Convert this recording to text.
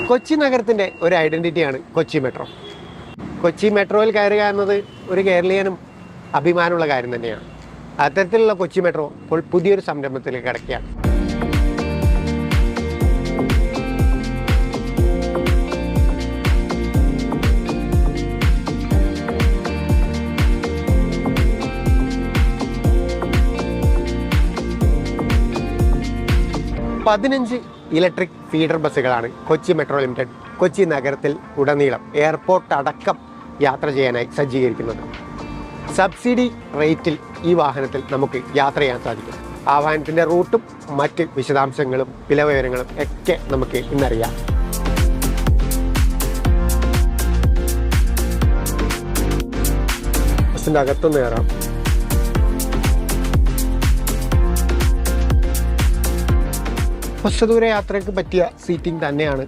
കൊച്ചി നഗരത്തിൻ്റെ ഒരു ഐഡൻറ്റിറ്റിയാണ് കൊച്ചി മെട്രോ. കൊച്ചി മെട്രോയിൽ കയറുക എന്നത് ഒരു കേരളീയനും അഭിമാനമുള്ള കാര്യം തന്നെയാണ്. അത്തരത്തിലുള്ള കൊച്ചി മെട്രോ ഇപ്പോൾ പുതിയൊരു സംരംഭത്തിലേക്ക് കടക്കുകയാണ്. പതിനഞ്ച് ഇലക്ട്രിക് ഫീഡർ ബസ്സുകളാണ് കൊച്ചി മെട്രോ ലിമിറ്റഡ് കൊച്ചി നഗരത്തിൽ ഉടനീളം എയർപോർട്ട് അടക്കം യാത്ര ചെയ്യാനായി സജ്ജീകരിക്കുന്നത്. സബ്സിഡി റേറ്റിൽ ഈ വാഹനത്തിൽ നമുക്ക് യാത്ര ചെയ്യാൻ സാധിക്കും. ആ വാഹനത്തിൻ്റെ റൂട്ടും മറ്റ് വിശദാംശങ്ങളും വില വിവരങ്ങളും ഒക്കെ നമുക്ക് ഇന്നറിയാം. ബസ്സിൻ്റെ അകത്തൊന്ന് കയറാം. ഹ്രസ്വദൂര യാത്രയ്ക്ക് പറ്റിയ സീറ്റിംഗ് തന്നെയാണ്